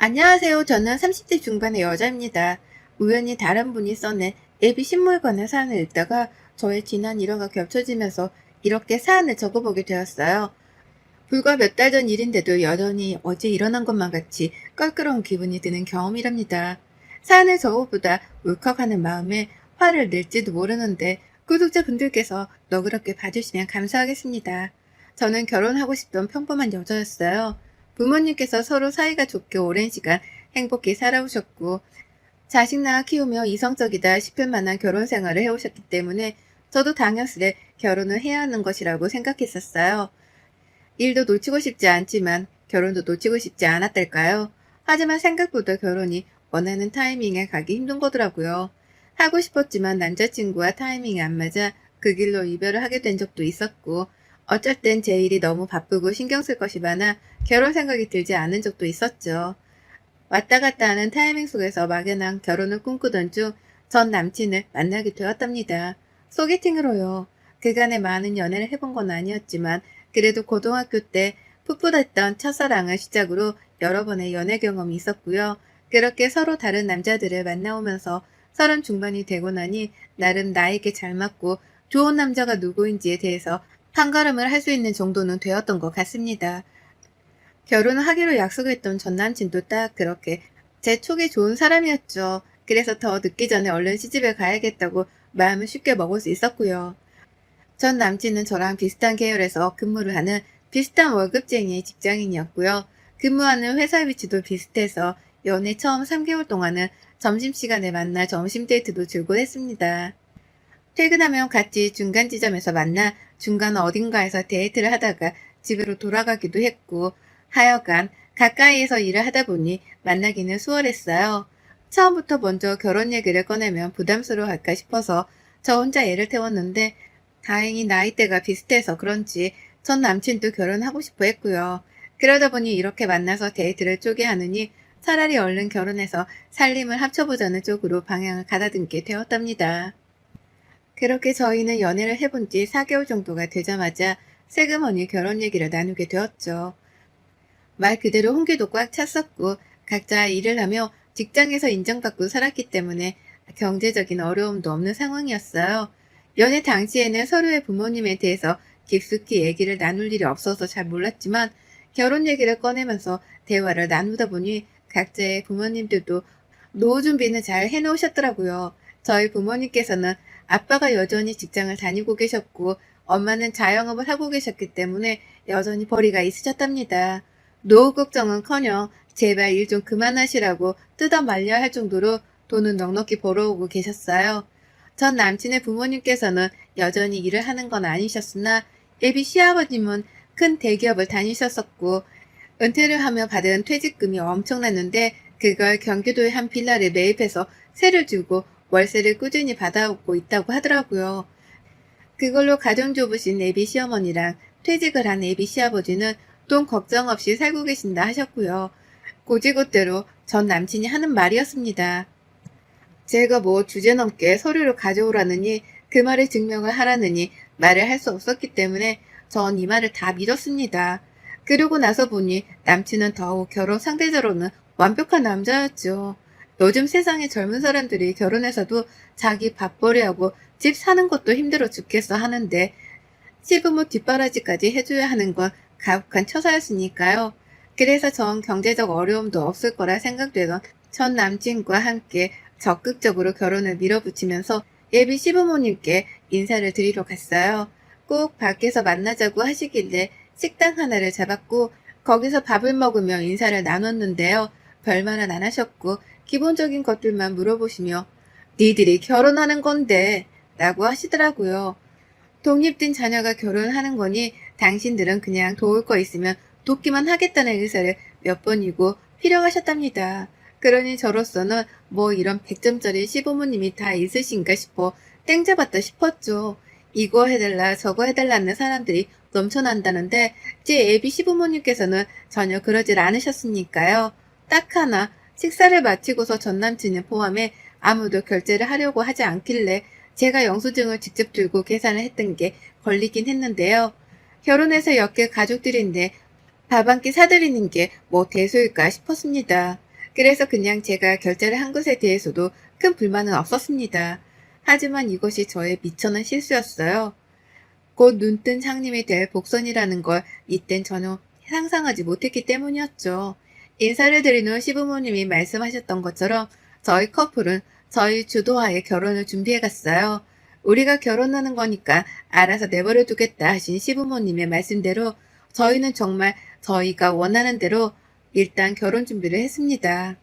안녕하세요. 저는 30대 중반의 여자입니다. 우연히 다른 분이 써낸 예비 신물관의 사연을 읽다가 저의 지난 일화가 겹쳐지면서 이렇게 사연을 적어보게 되었어요. 불과 몇 달 전 일인데도 여전히 어제 일어난 것만 같이 껄끄러운 기분이 드는 경험이랍니다. 사연을 적어보다 울컥하는 마음에 화를 낼지도 모르는데 구독자분들께서 너그럽게 봐주시면 감사하겠습니다. 저는 결혼하고 싶던 평범한 여자였어요. 부모님께서 서로 사이가 좋게 오랜 시간 행복히 살아오셨고 자식 낳아 키우며 이성적이다 싶을 만한 결혼 생활을 해오셨기 때문에 저도 당연스레 결혼을 해야 하는 것이라고 생각했었어요. 일도 놓치고 싶지 않지만 결혼도 놓치고 싶지 않았달까요? 하지만 생각보다 결혼이 원하는 타이밍에 가기 힘든 거더라고요. 하고 싶었지만 남자친구와 타이밍이 안 맞아 그 길로 이별을 하게 된 적도 있었고, 어쩔 땐 제 일이 너무 바쁘고 신경 쓸 것이 많아 결혼 생각이 들지 않은 적도 있었죠. 왔다 갔다 하는 타이밍 속에서 막연한 결혼을 꿈꾸던 중 전 남친을 만나게 되었답니다. 소개팅으로요. 그간에 많은 연애를 해본 건 아니었지만 그래도 고등학교 때 풋풋했던 첫사랑을 시작으로 여러 번의 연애 경험이 있었고요. 그렇게 서로 다른 남자들을 만나오면서 30 중반이 되고 나니 나름 나에게 잘 맞고 좋은 남자가 누구인지에 대해서 판가름을 할 수 있는 정도는 되었던 것 같습니다. 결혼을 하기로 약속했던 전 남친도 딱 그렇게 제 촉이 좋은 사람이었죠. 그래서 더 늦기 전에 얼른 시집을 가야겠다고 마음을 쉽게 먹을 수 있었고요. 전 남친은 저랑 비슷한 계열에서 근무를 하는 비슷한 월급쟁이의 직장인이었고요. 근무하는 회사 위치도 비슷해서 연애 처음 3개월 동안은 점심시간에 만나 점심 데이트도 즐고 했습니다. 퇴근하면 같이 중간 지점에서 만나 중간 어딘가에서 데이트를 하다가 집으로 돌아가기도 했고, 하여간 가까이에서 일을 하다 보니 만나기는 수월했어요. 처음부터 먼저 결혼 얘기를 꺼내면 부담스러워할까 싶어서 저 혼자 애를 태웠는데 다행히 나이대가 비슷해서 그런지 전 남친도 결혼하고 싶어 했고요. 그러다 보니 이렇게 만나서 데이트를 쪼개 하느니 차라리 얼른 결혼해서 살림을 합쳐보자는 쪽으로 방향을 가다듬게 되었답니다. 그렇게 저희는 연애를 해본 지 4개월 정도가 되자마자 세그머니 결혼 얘기를 나누게 되었죠. 말 그대로 홍기도 꽉 찼었고 각자 일을 하며 직장에서 인정받고 살았기 때문에 경제적인 어려움도 없는 상황이었어요. 연애 당시에는 서로의 부모님에 대해서 깊숙이 얘기를 나눌 일이 없어서 잘 몰랐지만 결혼 얘기를 꺼내면서 대화를 나누다 보니 각자의 부모님들도 노후 준비는 잘 해놓으셨더라고요. 저희 부모님께서는 아빠가 여전히 직장을 다니고 계셨고 엄마는 자영업을 하고 계셨기 때문에 여전히 벌이가 있으셨답니다. 노후 걱정은커녕 제발 일 좀 그만하시라고 뜯어 말려야 할 정도로 돈은 넉넉히 벌어오고 계셨어요. 전 남친의 부모님께서는 여전히 일을 하는 건 아니셨으나 예비 시아버님은 큰 대기업을 다니셨었고 은퇴를 하며 받은 퇴직금이 엄청났는데 그걸 경기도의 한 빌라를 매입해서 세를 주고 월세를 꾸준히 받아오고 있다고 하더라고요. 그걸로 가정주부신 예비 시어머니랑 퇴직을 한 예비 시아버지는 돈 걱정 없이 살고 계신다 하셨고요. 고지곳대로 전 남친이 하는 말이었습니다. 제가 뭐 주제넘게 서류를 가져오라느니 그 말을 증명을 하라느니 말을 할 수 없었기 때문에 전 이 말을 다 믿었습니다. 그러고 나서 보니 남친은 더욱 결혼 상대적으로는 완벽한 남자였죠. 요즘 세상에 젊은 사람들이 결혼해서도 자기 밥벌이하고 집 사는 것도 힘들어 죽겠어 하는데 시부모 뒷바라지까지 해줘야 하는 건 가혹한 처사였으니까요. 그래서 전 경제적 어려움도 없을 거라 생각되던 전 남친과 함께 적극적으로 결혼을 밀어붙이면서 예비 시부모님께 인사를 드리러 갔어요. 꼭 밖에서 만나자고 하시길래 식당 하나를 잡았고 거기서 밥을 먹으며 인사를 나눴는데요. 별말은 안 하셨고 기본적인 것들만 물어보시며 니들이 결혼하는 건데 라고 하시더라고요. 독립된 자녀가 결혼하는 거니 당신들은 그냥 도울 거 있으면 돕기만 하겠다는 의사를 몇 번이고 필요하셨답니다. 그러니 저로서는 뭐 이런 100점짜리 시부모님이 다 있으신가 싶어 땡 잡았다 싶었죠. 이거 해달라 저거 해달라는 사람들이 넘쳐난다는데 제 애비 시부모님께서는 전혀 그러질 않으셨으니까요. 딱 하나 식사를 마치고서 전남친을 포함해 아무도 결제를 하려고 하지 않길래 제가 영수증을 직접 들고 계산을 했던 게 걸리긴 했는데요. 결혼해서 엮일 가족들인데 밥 한 끼 사드리는 게 뭐 대수일까 싶었습니다. 그래서 그냥 제가 결제를 한 것에 대해서도 큰 불만은 없었습니다. 하지만 이것이 저의 미천한 실수였어요. 곧 눈뜬 상님이 될 복선이라는 걸 이땐 전혀 상상하지 못했기 때문이었죠. 인사를 드린 후 시부모님이 말씀하셨던 것처럼 저희 커플은 저희 주도하에 결혼을 준비해 갔어요. 우리가 결혼하는 거니까 알아서 내버려 두겠다 하신 시부모님의 말씀대로 저희는 정말 저희가 원하는 대로 일단 결혼 준비를 했습니다.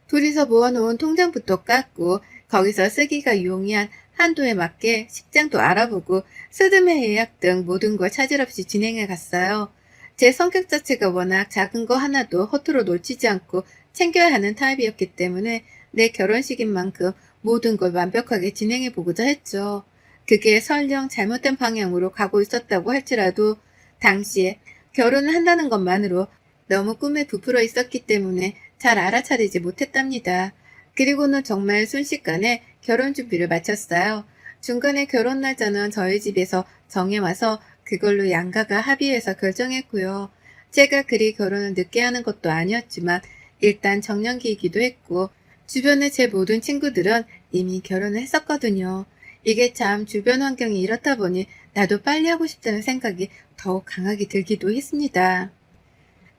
둘이서 모아놓은 통장부터 깎고 거기서 쓰기가 용이한 한도에 맞게 식장도 알아보고 스드메 예약 등 모든 걸 차질 없이 진행해 갔어요. 제 성격 자체가 워낙 작은 거 하나도 허투루 놓치지 않고 챙겨야 하는 타입이었기 때문에 내 결혼식인 만큼 모든 걸 완벽하게 진행해 보고자 했죠. 그게 설령 잘못된 방향으로 가고 있었다고 할지라도 당시에 결혼을 한다는 것만으로 너무 꿈에 부풀어 있었기 때문에 잘 알아차리지 못했답니다. 그리고는 정말 순식간에 결혼 준비를 마쳤어요. 중간에 결혼 날짜는 저희 집에서 정해와서 그걸로 양가가 합의해서 결정했고요. 제가 그리 결혼을 늦게 하는 것도 아니었지만 일단 정년기이기도 했고 주변의 제 모든 친구들은 이미 결혼을 했었거든요. 이게 참 주변 환경이 이렇다 보니 나도 빨리 하고 싶다는 생각이 더욱 강하게 들기도 했습니다.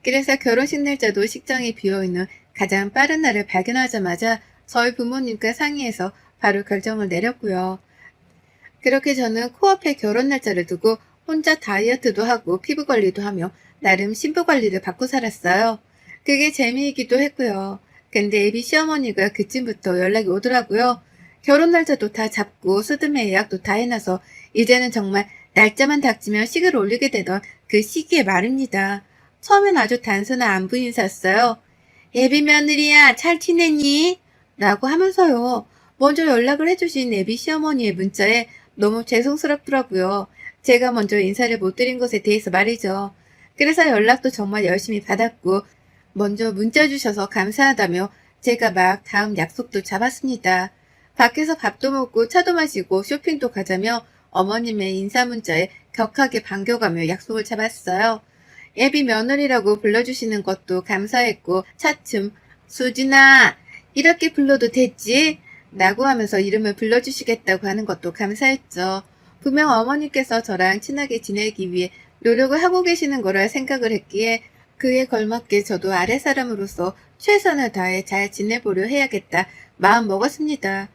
그래서 결혼식 날짜도 식장이 비어있는 가장 빠른 날을 발견하자마자 저희 부모님과 상의해서 바로 결정을 내렸고요. 그렇게 저는 코앞에 결혼 날짜를 두고 혼자 다이어트도 하고 피부 관리도 하며 나름 신부 관리를 받고 살았어요. 그게 재미이기도 했고요. 근데 애비 시어머니가 그쯤부터 연락이 오더라고요. 결혼 날짜도 다 잡고 스드메 예약도 다 해놔서 이제는 정말 날짜만 닥치면 식을 올리게 되던 그 시기의 말입니다. 처음엔 아주 단순한 안부 인사였어요. 예비 며느리야, 잘 지냈니? 라고 하면서요. 먼저 연락을 해주신 예비 시어머니의 문자에 너무 죄송스럽더라고요. 제가 먼저 인사를 못 드린 것에 대해서 말이죠. 그래서 연락도 정말 열심히 받았고 먼저 문자 주셔서 감사하다며 제가 막 다음 약속도 잡았습니다. 밖에서 밥도 먹고 차도 마시고 쇼핑도 가자며 어머님의 인사 문자에 격하게 반겨가며 약속을 잡았어요. 예비 며느리라고 불러주시는 것도 감사했고 차츰 수진아 이렇게 불러도 됐지? 라고 하면서 이름을 불러주시겠다고 하는 것도 감사했죠. 분명 어머니께서 저랑 친하게 지내기 위해 노력을 하고 계시는 거라 생각을 했기에 그에 걸맞게 저도 아랫사람으로서 최선을 다해 잘 지내보려 해야겠다 마음 먹었습니다.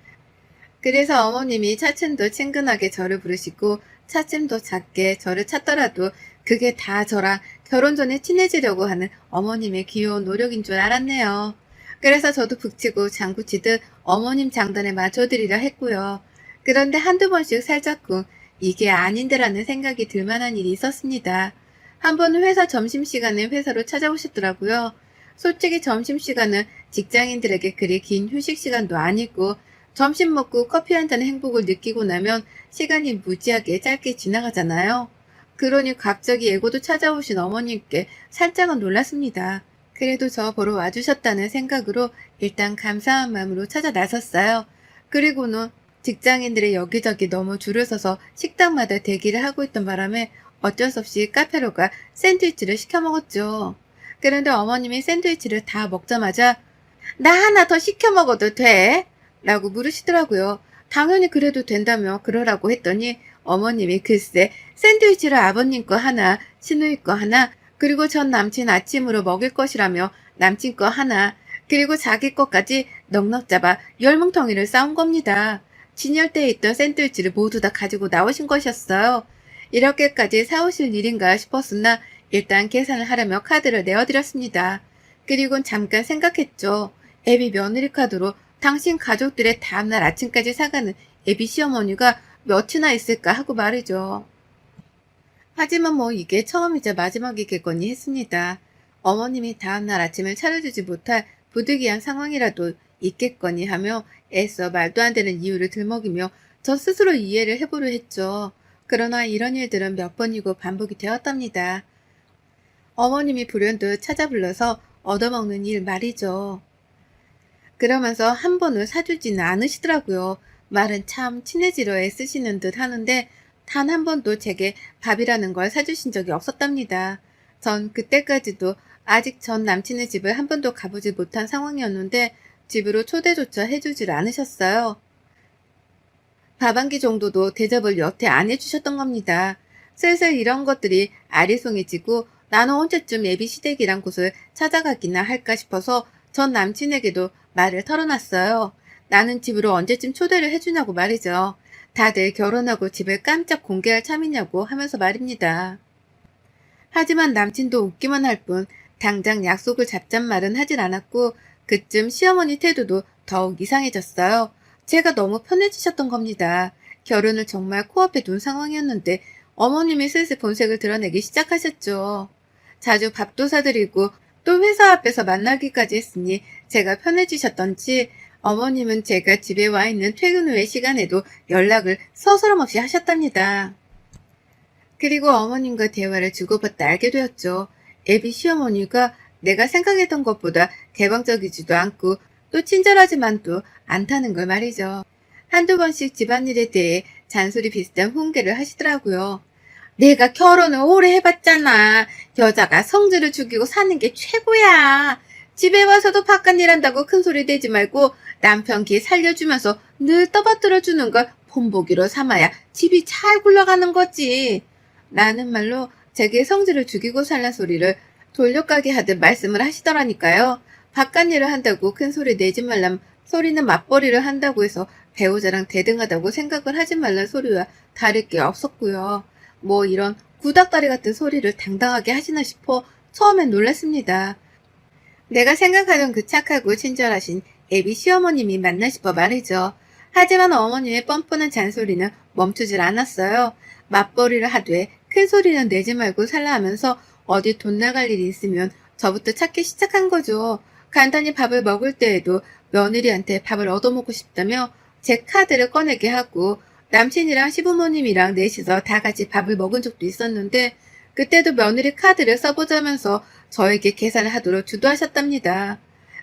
그래서 어머님이 차츰 더 친근하게 저를 부르시고 차츰 더 작게 저를 찾더라도 그게 다 저랑 결혼 전에 친해지려고 하는 어머님의 귀여운 노력인 줄 알았네요. 그래서 저도 북치고 장구치듯 어머님 장단에 맞춰드리려 했고요. 그런데 한두 번씩 살짝쿵 이게 아닌데라는 생각이 들만한 일이 있었습니다. 한 번은 회사 점심시간에 회사로 찾아오셨더라고요. 솔직히 점심시간은 직장인들에게 그리 긴 휴식시간도 아니고 점심 먹고 커피 한 잔의 행복을 느끼고 나면 시간이 무지하게 짧게 지나가잖아요. 그러니 갑자기 예고도 찾아오신 어머님께 살짝은 놀랐습니다. 그래도 저 보러 와주셨다는 생각으로 일단 감사한 마음으로 찾아 나섰어요. 그리고는 직장인들이 여기저기 너무 줄을 서서 식당마다 대기를 하고 있던 바람에 어쩔 수 없이 카페로 가 샌드위치를 시켜 먹었죠. 그런데 어머님이 샌드위치를 다 먹자마자 나 하나 더 시켜 먹어도 돼? 라고 물으시더라고요. 당연히 그래도 된다며 그러라고 했더니 어머님이 글쎄 샌드위치를 아버님 거 하나, 시누이 거 하나, 그리고 전 남친 아침으로 먹을 것이라며 남친 거 하나, 그리고 자기 것까지 넉넉 잡아 열뭉텅이를 싸운 겁니다. 진열대에 있던 샌드위치를 모두 다 가지고 나오신 것이었어요. 이렇게까지 사오실 일인가 싶었으나 일단 계산을 하려며 카드를 내어드렸습니다. 그리곤 잠깐 생각했죠. 애비 며느리 카드로 당신 가족들의 다음날 아침까지 사가는 애비 시어머니가 몇이나 있을까 하고 말이죠. 하지만 뭐 이게 처음이자 마지막이겠거니 했습니다. 어머님이 다음날 아침을 차려주지 못할 부득이한 상황이라도 있겠거니 하며 애써 말도 안 되는 이유를 들먹이며 저 스스로 이해를 해보려 했죠. 그러나 이런 일들은 몇 번이고 반복이 되었답니다. 어머님이 불현듯 찾아 불러서 얻어먹는 일 말이죠. 그러면서 한 번을 사주지는 않으시더라고요. 말은 참 친해지려 애쓰시는 듯 하는데 단 한 번도 제게 밥이라는 걸 사주신 적이 없었답니다. 전 그때까지도 아직 전 남친의 집을 한 번도 가보지 못한 상황이었는데 집으로 초대조차 해주질 않으셨어요. 밥 한 끼 정도도 대접을 여태 안 해주셨던 겁니다. 슬슬 이런 것들이 아리송해지고 나는 언제쯤 예비 시댁이란 곳을 찾아가기나 할까 싶어서 전 남친에게도 말을 털어놨어요. 나는 집으로 언제쯤 초대를 해주냐고 말이죠. 다들 결혼하고 집을 깜짝 공개할 참이냐고 하면서 말입니다. 하지만 남친도 웃기만 할 뿐 당장 약속을 잡잔 말은 하질 않았고 그쯤 시어머니 태도도 더욱 이상해졌어요. 제가 너무 편해지셨던 겁니다. 결혼을 정말 코앞에 둔 상황이었는데 어머님이 슬슬 본색을 드러내기 시작하셨죠. 자주 밥도 사드리고 또 회사 앞에서 만나기까지 했으니 제가 편해지셨던지 어머님은 제가 집에 와 있는 퇴근 후의 시간에도 연락을 서스럼없이 하셨답니다. 그리고 어머님과 대화를 주고받다 알게 되었죠. 애비 시어머니가 내가 생각했던 것보다 개방적이지도 않고 또 친절하지만도 않다는 걸 말이죠. 한두 번씩 집안일에 대해 잔소리 비슷한 훈계를 하시더라고요. 내가 결혼을 오래 해봤잖아. 여자가 성질을 죽이고 사는 게 최고야. 집에 와서도 바깥일 한다고 큰소리 내지 말고 남편 기 살려주면서 늘 떠받들어주는 걸 본보기로 삼아야 집이 잘 굴러가는 거지. 라는 말로 제게 성질을 죽이고 살란 소리를 돌려가게 하듯 말씀을 하시더라니까요. 바깥일을 한다고 큰소리 내지 말란 소리는 맞벌이를 한다고 해서 배우자랑 대등하다고 생각을 하지 말란 소리와 다를 게 없었고요. 뭐 이런 구닥다리 같은 소리를 당당하게 하시나 싶어 처음엔 놀랐습니다. 내가 생각하던 그 착하고 친절하신 애비 시어머님이 맞나 싶어 말이죠. 하지만 어머님의 뻔뻔한 잔소리는 멈추질 않았어요. 맞벌이를 하되 큰 소리는 내지 말고 살라 하면서 어디 돈 나갈 일이 있으면 저부터 찾기 시작한 거죠. 간단히 밥을 먹을 때에도 며느리한테 밥을 얻어먹고 싶다며 제 카드를 꺼내게 하고 남친이랑 시부모님이랑 넷이서 다 같이 밥을 먹은 적도 있었는데 그때도 며느리 카드를 써보자면서 저에게 계산을 하도록 주도하셨답니다.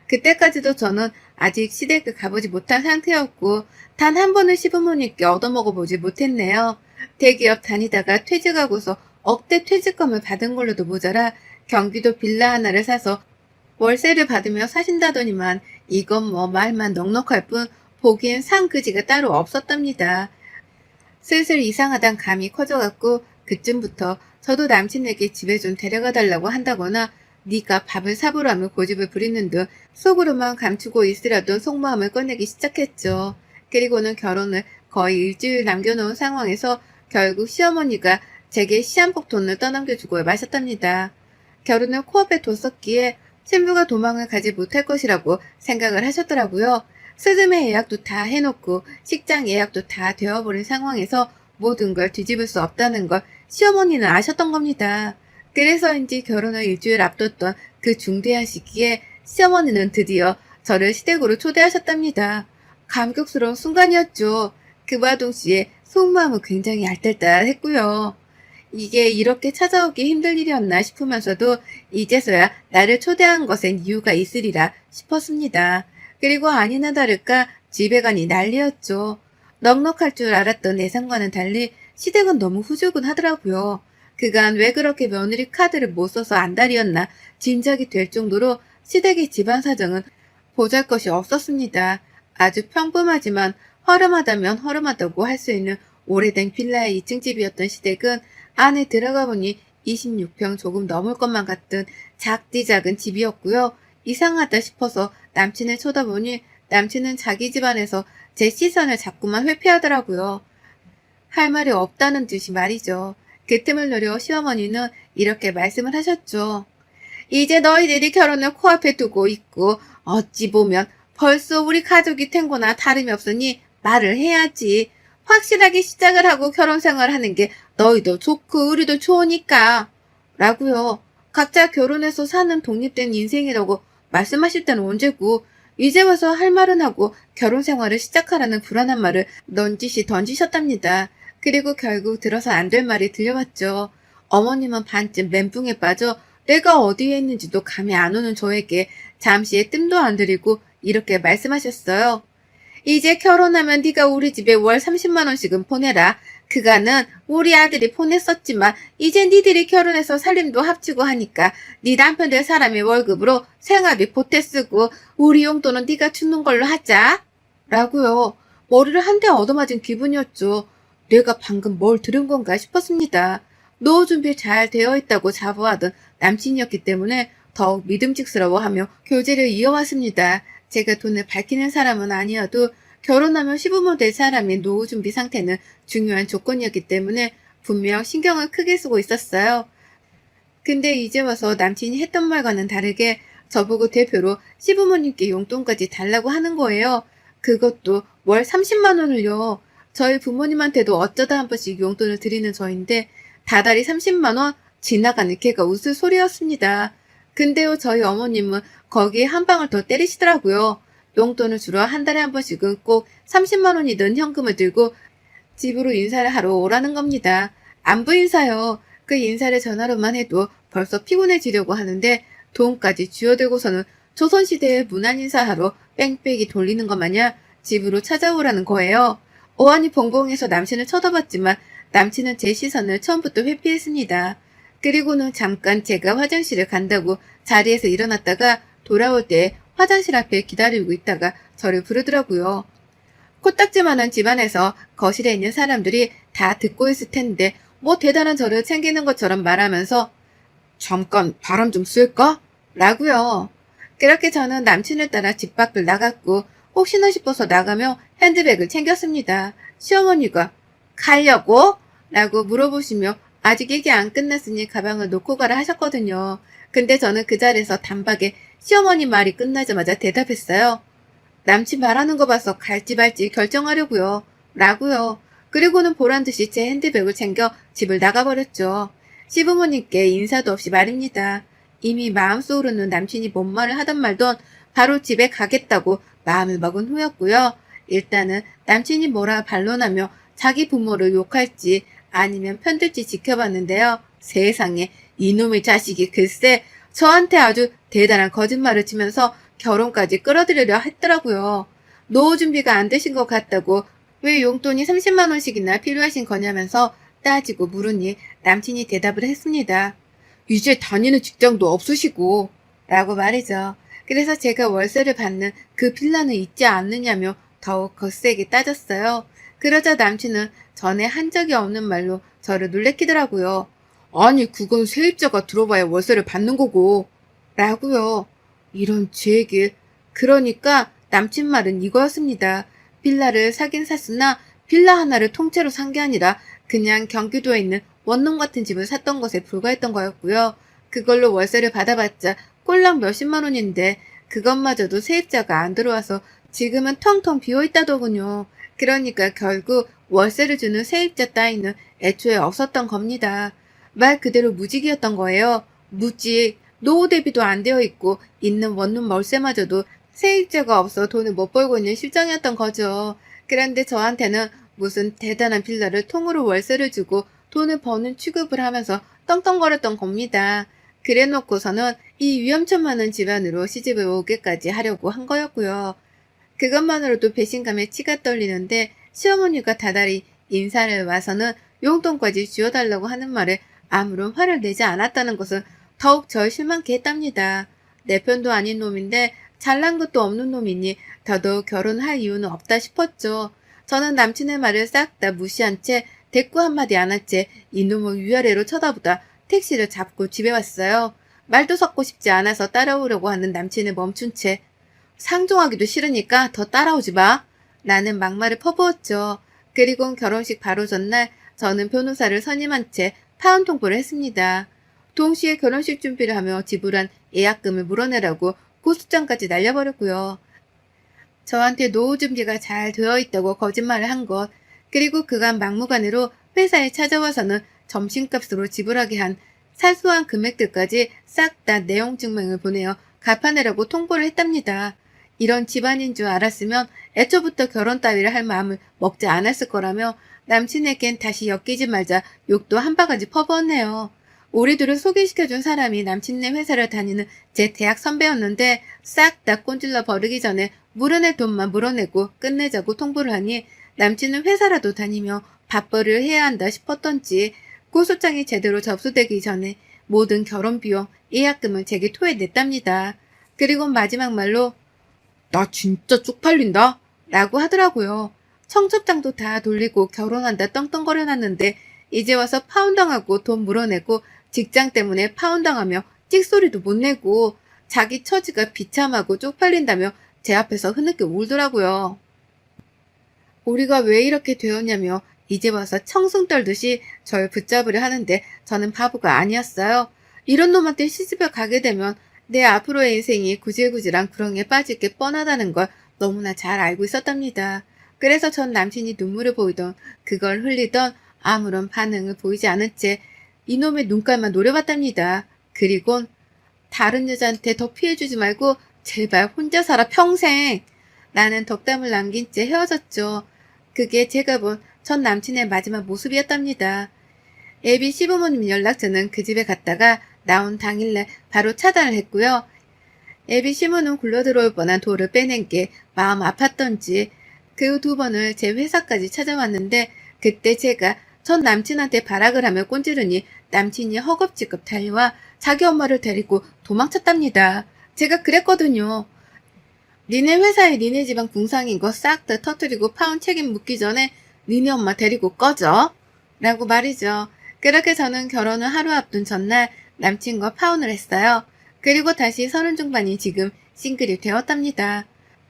그때까지도 저는 아직 시댁을 가보지 못한 상태였고 단 한 번은 시부모님께 얻어먹어보지 못했네요. 대기업 다니다가 퇴직하고서 억대 퇴직금을 받은 걸로도 모자라 경기도 빌라 하나를 사서 월세를 받으며 사신다더니만 이건 뭐 말만 넉넉할 뿐 보기엔 상그지가 따로 없었답니다. 슬슬 이상하단 감이 커져갖고 그쯤부터 저도 남친에게 집에 좀 데려가 달라고 한다거나 네가 밥을 사보라며 고집을 부리는 등 속으로만 감추고 있으려던 속마음을 꺼내기 시작했죠. 그리고는 결혼을 거의 일주일 남겨놓은 상황에서 결국 시어머니가 제게 시한폭 돈을 떠넘겨주고 마셨답니다. 결혼을 코앞에 뒀었기에 신부가 도망을 가지 못할 것이라고 생각을 하셨더라고요. 스드메 예약도 다 해놓고 식장 예약도 다 되어버린 상황에서 모든 걸 뒤집을 수 없다는 걸 시어머니는 아셨던 겁니다. 그래서인지 결혼을 일주일 앞뒀던 그 중대한 시기에 시어머니는 드디어 저를 시댁으로 초대하셨답니다. 감격스러운 순간이었죠. 그와 동시에 속마음은 굉장히 알딸딸했고요. 이게 이렇게 찾아오기 힘들 일이었나 싶으면서도 이제서야 나를 초대한 것엔 이유가 있으리라 싶었습니다. 그리고 아니나 다를까 집에 가니 난리였죠. 넉넉할 줄 알았던 예상과는 달리 시댁은 너무 후줄근하더라고요. 그간 왜 그렇게 며느리 카드를 못 써서 안달이었나 짐작이 될 정도로 시댁의 집안 사정은 보잘것이 없었습니다. 아주 평범하지만 허름하다면 허름하다고 할 수 있는 오래된 빌라의 2층 집이었던 시댁은 안에 들어가 보니 26평 조금 넘을 것만 같은 작디 작은 집이었고요. 이상하다 싶어서 남친을 쳐다보니 남친은 자기 집안에서 제 시선을 자꾸만 회피하더라고요. 할 말이 없다는 듯이 말이죠. 그 틈을 노려 시어머니는 이렇게 말씀을 하셨죠. 이제 너희들이 결혼을 코앞에 두고 있고 어찌 보면 벌써 우리 가족이 된 거나 다름이 없으니 말을 해야지. 확실하게 시작을 하고 결혼 생활하는 게 너희도 좋고 우리도 좋으니까. 라고요. 각자 결혼해서 사는 독립된 인생이라고 말씀하실 때는 언제고 이제 와서 할 말은 하고 결혼 생활을 시작하라는 불안한 말을 넌지시 던지셨답니다. 그리고 결국 들어서 안 될 말이 들려왔죠. 어머님은 반쯤 멘붕에 빠져 내가 어디에 있는지도 감이 안 오는 저에게 잠시의 뜸도 안 들이고 이렇게 말씀하셨어요. 이제 결혼하면 네가 우리 집에 월 30만 원씩은 보내라. 그가는 우리 아들이 보냈었지만 이제 니들이 결혼해서 살림도 합치고 하니까 네 남편 될 사람의 월급으로 생활비 보태 쓰고 우리 용돈은 네가 주는 걸로 하자. 라고요. 머리를 한 대 얻어맞은 기분이었죠. 내가 방금 뭘 들은 건가 싶었습니다. 노후 준비 잘 되어 있다고 자부하던 남친이었기 때문에 더욱 믿음직스러워하며 교제를 이어왔습니다. 제가 돈을 밝히는 사람은 아니어도 결혼하면 시부모 될 사람의 노후 준비 상태는 중요한 조건이었기 때문에 분명 신경을 크게 쓰고 있었어요. 근데 이제 와서 남친이 했던 말과는 다르게 저보고 대표로 시부모님께 용돈까지 달라고 하는 거예요. 그것도 월 30만 원을요. 저희 부모님한테도 어쩌다 한 번씩 용돈을 드리는 저인데 다달이 30만 원? 지나가는 개가 웃을 소리였습니다. 근데요, 저희 어머님은 거기에 한 방을 더 때리시더라고요. 용돈을 주러 한 달에 한 번씩은 꼭 30만 원이 든 현금을 들고 집으로 인사를 하러 오라는 겁니다. 안부 인사요. 그 인사를 전화로만 해도 벌써 피곤해지려고 하는데 돈까지 쥐어들고서는 조선시대의 문안 인사하러 뺑뺑이 돌리는 것 마냥 집으로 찾아오라는 거예요. 어안이 봉봉해서 남친을 쳐다봤지만 남친은 제 시선을 처음부터 회피했습니다. 그리고는 잠깐 제가 화장실을 간다고 자리에서 일어났다가 돌아올 때 화장실 앞에 기다리고 있다가 저를 부르더라고요. 코딱지만한 집안에서 거실에 있는 사람들이 다 듣고 있을 텐데 뭐 대단한 저를 챙기는 것처럼 말하면서 잠깐 바람 좀 쐴까? 라고요. 그렇게 저는 남친을 따라 집 밖을 나갔고 혹시나 싶어서 나가며 핸드백을 챙겼습니다. 시어머니가 가려고? 라고 물어보시며 아직 얘기 안 끝났으니 가방을 놓고 가라 하셨거든요. 근데 저는 그 자리에서 단박에 시어머니 말이 끝나자마자 대답했어요. 남친 말하는 거 봐서 갈지 말지 결정하려고요. 라고요. 그리고는 보란듯이 제 핸드백을 챙겨 집을 나가버렸죠. 시부모님께 인사도 없이 말입니다. 이미 마음속으로는 남친이 뭔 말을 하던 말던 바로 집에 가겠다고 마음을 먹은 후였고요. 일단은 남친이 뭐라 반론하며 자기 부모를 욕할지 아니면 편들지 지켜봤는데요. 세상에 이놈의 자식이 글쎄 저한테 아주 대단한 거짓말을 치면서 결혼까지 끌어들이려 했더라고요. 노후 준비가 안 되신 것 같다고 왜 용돈이 30만 원씩이나 필요하신 거냐면서 따지고 물으니 남친이 대답을 했습니다. 이제 다니는 직장도 없으시고 라고 말이죠. 그래서 제가 월세를 받는 그 빌라는 있지 않느냐며 더욱 거세게 따졌어요. 그러자 남친은 전에 한 적이 없는 말로 저를 놀래키더라고요. 아니 그건 세입자가 들어봐야 월세를 받는 거고 라고요. 이런 제 얘기. 그러니까 남친 말은 이거였습니다. 빌라를 사긴 샀으나 빌라 하나를 통째로 산 게 아니라 그냥 경기도에 있는 원룸 같은 집을 샀던 것에 불과했던 거였고요. 그걸로 월세를 받아봤자 꼴랑 몇십만 원인데 그것마저도 세입자가 안 들어와서 지금은 텅텅 비어있다더군요. 그러니까 결국 월세를 주는 세입자 따위는 애초에 없었던 겁니다. 말 그대로 무직이었던 거예요. 무직. 노후 대비도 안 되어 있고 있는 원룸 월세마저도 세입자가 없어 돈을 못 벌고 있는 실정이었던 거죠. 그런데 저한테는 무슨 대단한 빌라를 통으로 월세를 주고 돈을 버는 취급을 하면서 떵떵거렸던 겁니다. 그래 놓고서는 이 위험천만한 집안으로 시집을 오게까지 하려고 한 거였고요. 그것만으로도 배신감에 치가 떨리는데 시어머니가 다달이 인사를 와서는 용돈까지 쥐어달라고 하는 말에 아무런 화를 내지 않았다는 것은 더욱 절 실망케 했답니다. 내 편도 아닌 놈인데 잘난 것도 없는 놈이니 더더욱 결혼할 이유는 없다 싶었죠. 저는 남친의 말을 싹 다 무시한 채 대꾸 한마디 안 한 채 이놈을 위아래로 쳐다보다 택시를 잡고 집에 왔어요. 말도 섞고 싶지 않아서 따라오려고 하는 남친을 멈춘 채 상종하기도 싫으니까 더 따라오지 마. 나는 막말을 퍼부었죠. 그리고 결혼식 바로 전날 저는 변호사를 선임한 채 파혼 통보를 했습니다. 동시에 결혼식 준비를 하며 지불한 예약금을 물어내라고 고소장까지 날려버렸고요. 저한테 노후 준비가 잘 되어 있다고 거짓말을 한 것, 그리고 그간 막무가내로 회사에 찾아와서는 점심값으로 지불하게 한 사소한 금액들까지 싹 다 내용 증명을 보내어 갚아내라고 통보를 했답니다. 이런 집안인 줄 알았으면 애초부터 결혼 따위를 할 마음을 먹지 않았을 거라며 남친에겐 다시 엮이지 말자 욕도 한 바가지 퍼부었네요. 우리 둘을 소개시켜준 사람이 남친네 회사를 다니는 제 대학 선배였는데 싹 다 꼰질러 버리기 전에 물어낼 돈만 물어내고 끝내자고 통보를 하니 남친은 회사라도 다니며 밥벌이를 해야 한다 싶었던지 고소장이 제대로 접수되기 전에 모든 결혼 비용, 예약금을 제게 토해냈답니다. 그리고 마지막 말로 나 진짜 쪽팔린다 라고 하더라고요. 청첩장도 다 돌리고 결혼한다 떵떵거려놨는데 이제 와서 파혼당하고 돈 물어내고 직장 때문에 파혼당하며 찍소리도 못 내고 자기 처지가 비참하고 쪽팔린다며 제 앞에서 흐느껴 울더라고요. 우리가 왜 이렇게 되었냐며 이제 와서 청승 떨듯이 절 붙잡으려 하는데 저는 바보가 아니었어요. 이런 놈한테 시집을 가게 되면 내 앞으로의 인생이 구질구질한 구렁이에 빠질 게 뻔하다는 걸 너무나 잘 알고 있었답니다. 그래서 전 남친이 눈물을 보이던 그걸 흘리던 아무런 반응을 보이지 않은 채 이놈의 눈깔만 노려봤답니다. 그리곤 다른 여자한테 더 피해주지 말고 제발 혼자 살아 평생 라는 덕담을 남긴 채 헤어졌죠. 그게 제가 본 전 남친의 마지막 모습이었답니다. 애비 시부모님 연락처는 그 집에 갔다가 나온 당일날 바로 차단을 했고요. 애비 시모는 굴러들어올 뻔한 돌을 빼낸 게 마음 아팠던지 그 두 번을 제 회사까지 찾아왔는데 그때 제가 전 남친한테 발악을 하며 꼰지르니 남친이 허겁지겁 달려와 자기 엄마를 데리고 도망쳤답니다. 제가 그랬거든요. 니네 회사에 니네 집안 궁상인 거 싹 다 터뜨리고 파혼 책임 묻기 전에 니네 엄마 데리고 꺼져. 라고 말이죠. 그렇게 저는 결혼을 하루 앞둔 전날 남친과 파혼을 했어요. 그리고 다시 서른 중반인 지금 싱글이 되었답니다.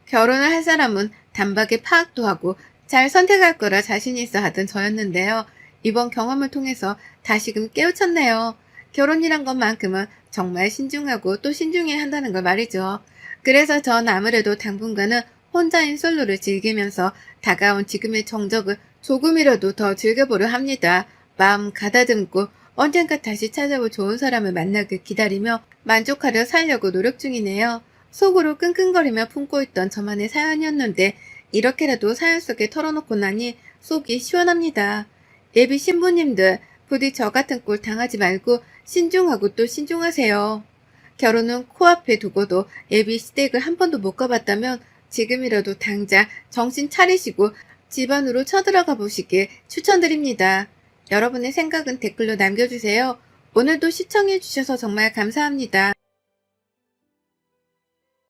결혼을 할 사람은 단박에 파악도 하고 잘 선택할 거라 자신이 있어 하던 저였는데요. 이번 경험을 통해서 다시금 깨우쳤네요. 결혼이란 것만큼은 정말 신중하고 또 신중해야 한다는 걸 말이죠. 그래서 전 아무래도 당분간은 혼자인 솔로를 즐기면서 다가온 지금의 정적을 조금이라도 더 즐겨보려 합니다. 마음 가다듬고 언젠가 다시 찾아올 좋은 사람을 만나길 기다리며 만족하려 살려고 노력 중이네요. 속으로 끙끙거리며 품고 있던 저만의 사연이었는데 이렇게라도 사연 속에 털어놓고 나니 속이 시원합니다. 예비 신부님들 부디 저 같은 꼴 당하지 말고 신중하고 또 신중하세요. 결혼은 코앞에 두고도 예비 시댁을 한 번도 못 가봤다면 지금이라도 당장 정신 차리시고 집안으로 쳐들어가 보시길 추천드립니다. 여러분의 생각은 댓글로 남겨주세요. 오늘도 시청해주셔서 정말 감사합니다.